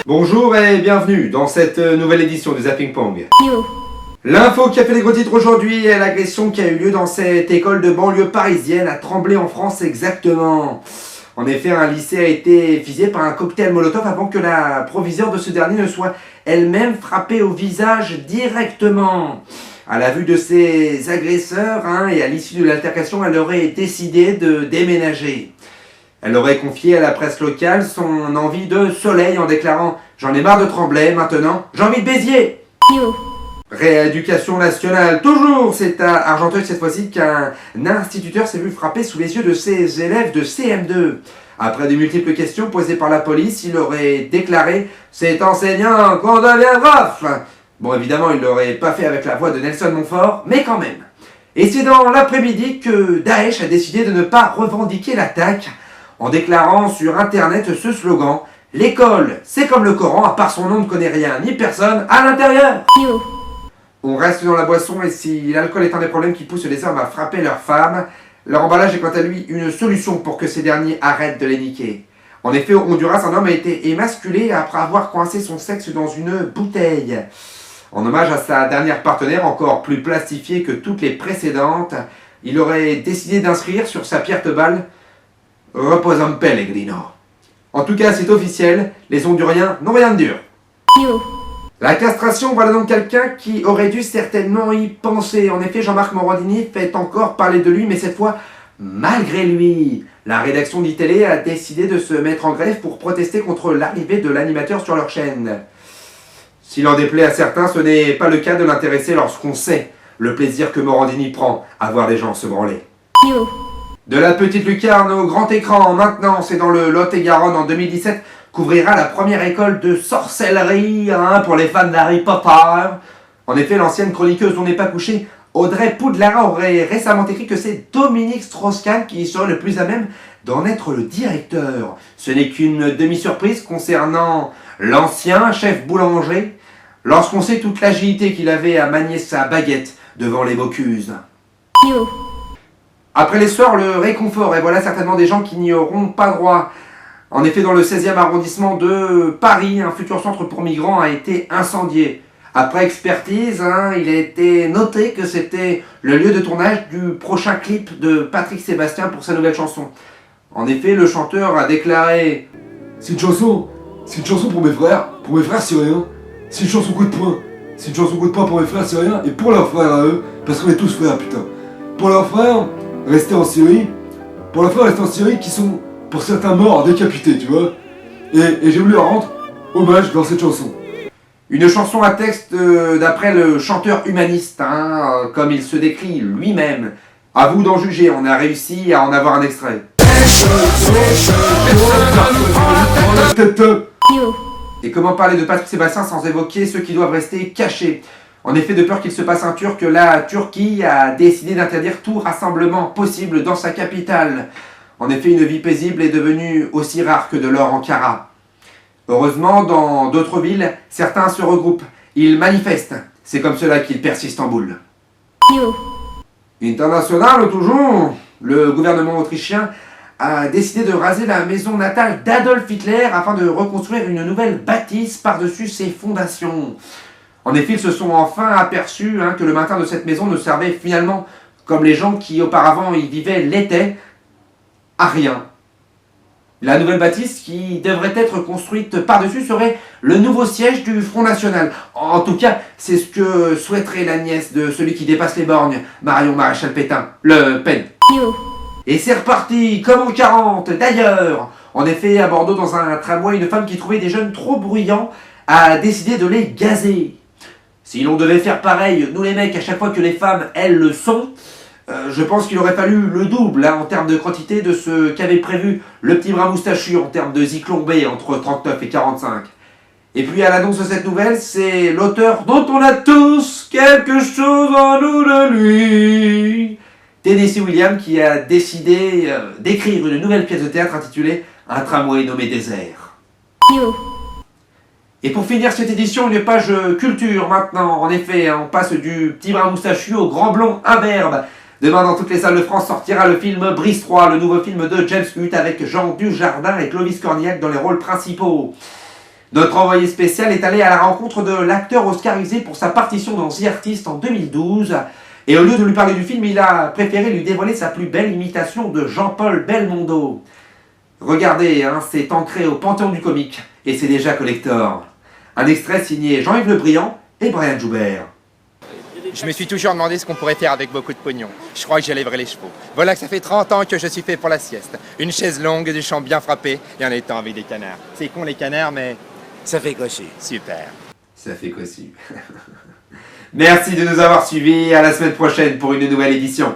Bonjour et bienvenue dans cette nouvelle édition du Zapping Pong. Yo. L'info qui a fait les gros titres aujourd'hui est l'agression qui a eu lieu dans cette école de banlieue parisienne à Tremblay en France exactement. En effet, un lycée a été visé par un cocktail Molotov avant que la proviseure de ce dernier ne soit elle-même frappée au visage directement. À la vue de ces agresseurs et à l'issue de l'altercation, elle aurait décidé de déménager. Elle aurait confié à la presse locale son envie de soleil en déclarant « J'en ai marre de Tremblay, maintenant j'ai envie de Béziers !» Yo. Rééducation nationale, toujours. C'est à Argenteuil cette fois-ci qu'un instituteur s'est vu frapper sous les yeux de ses élèves de CM2. Après de multiples questions posées par la police, il aurait déclaré « C'est enseignant qu'on deviendra !» Bon, évidemment, il l'aurait pas fait avec la voix de Nelson Montfort, mais quand même. Et c'est dans l'après-midi que Daesh a décidé de ne pas revendiquer l'attaque en déclarant sur internet ce slogan « L'école, c'est comme le Coran, à part son nom ne connaît rien ni personne à l'intérieur !» Yo. On reste dans la boisson et si l'alcool est un des problèmes qui poussent les hommes à frapper leurs femmes, leur emballage est quant à lui une solution pour que ces derniers arrêtent de les niquer. En effet, au Honduras, un homme a été émasculé après avoir coincé son sexe dans une bouteille. En hommage à sa dernière partenaire, encore plus plastifiée que toutes les précédentes, il aurait décidé d'inscrire sur sa pierre tombale « Reposam Pellegrino ». En tout cas, c'est officiel, les Honduriens n'ont rien de dur. Yo. La castration, voilà donc quelqu'un qui aurait dû certainement y penser. En effet, Jean-Marc Morandini fait encore parler de lui, mais cette fois, malgré lui. La rédaction d'ITélé a décidé de se mettre en grève pour protester contre l'arrivée de l'animateur sur leur chaîne. S'il en déplaît à certains, ce n'est pas le cas de l'intéresser lorsqu'on sait le plaisir que Morandini prend à voir les gens se branler. Yo. De la petite lucarne au grand écran, maintenant, c'est dans le Lot-et-Garonne en 2017, qu'ouvrira la première école de sorcellerie pour les fans d'Harry Potter. En effet, l'ancienne chroniqueuse On n'est pas couché, Audrey Poudlara, aurait récemment écrit que c'est Dominique Strauss-Kahn qui serait le plus à même d'en être le directeur. Ce n'est qu'une demi-surprise concernant l'ancien chef boulanger, lorsqu'on sait toute l'agilité qu'il avait à manier sa baguette devant les Bocuse. Yo. Après les soirs, le réconfort, et voilà certainement des gens qui n'y auront pas droit. En effet, dans le 16e arrondissement de Paris, un futur centre pour migrants a été incendié. Après expertise, il a été noté que c'était le lieu de tournage du prochain clip de Patrick Sébastien pour sa nouvelle chanson. En effet, le chanteur a déclaré « C'est une chanson pour mes frères syriens. C'est une chanson coup de poing. C'est une chanson coup de poing pour mes frères syriens et pour leurs frères à eux, parce qu'on est tous frères, putain. Pour leurs frères restés en Syrie, qui sont pour certains morts décapités, tu vois. Et j'ai voulu leur rendre hommage dans cette chanson. » Une chanson à texte d'après le chanteur humaniste, comme il se décrit lui-même. À vous d'en juger, on a réussi à en avoir un extrait. Yo. Et comment parler de Patrick Sébastien sans évoquer ceux qui doivent rester cachés? En effet, de peur qu'il se passe un Turc, la Turquie a décidé d'interdire tout rassemblement possible dans sa capitale. En effet, une vie paisible est devenue aussi rare que de l'or en carat. Heureusement, dans d'autres villes, certains se regroupent. Ils manifestent. C'est comme cela qu'ils percent Istanbul. Yo. International, toujours. Le gouvernement autrichien a décidé de raser la maison natale d'Adolf Hitler afin de reconstruire une nouvelle bâtisse par-dessus ses fondations. En effet, ils se sont enfin aperçus que le maintien de cette maison ne servait finalement, comme les gens qui auparavant y vivaient l'étaient, à rien. La nouvelle bâtisse qui devrait être construite par-dessus serait le nouveau siège du Front National. En tout cas, c'est ce que souhaiterait la nièce de celui qui dépasse les borgnes, Marion Maréchal Pétain, Le Pen. Yo. Et c'est reparti, comme en 40, d'ailleurs. En effet, à Bordeaux, dans un tramway, une femme qui trouvait des jeunes trop bruyants a décidé de les gazer. Si l'on devait faire pareil, nous les mecs, à chaque fois que les femmes, elles le sont, je pense qu'il aurait fallu le double en termes de quantité de ce qu'avait prévu le petit bras moustachu en termes de Zyklon B entre 39 et 45. Et puis à l'annonce de cette nouvelle, c'est l'auteur dont on a tous quelque chose en nous de lui, Tennessee Williams, qui a décidé d'écrire une nouvelle pièce de théâtre intitulée Un tramway nommé Désert. Yo. Et pour finir cette édition, une page culture maintenant. En effet, on passe du petit bras moustachu au grand blond imberbe. Demain, dans toutes les salles de France, sortira le film Brice 3, le nouveau film de James Hutt avec Jean Dujardin et Clovis Cornillac dans les rôles principaux. Notre envoyé spécial est allé à la rencontre de l'acteur oscarisé pour sa partition dans The Artist en 2012. Et au lieu de lui parler du film, il a préféré lui dévoiler sa plus belle imitation de Jean-Paul Belmondo. Regardez, hein, c'est ancré au panthéon du comique, et c'est déjà collector. Un extrait signé Jean-Yves Le Briand et Brian Joubert. Je me suis toujours demandé ce qu'on pourrait faire avec beaucoup de pognon. Je crois que j'élèverai les chevaux. Voilà que ça fait 30 ans que je suis fait pour la sieste. Une chaise longue, des champs bien frappés, et en étant avec des canards. C'est con les canards, mais ça fait cossu. Super. Ça fait cossu. Merci de nous avoir suivis, à la semaine prochaine pour une nouvelle édition.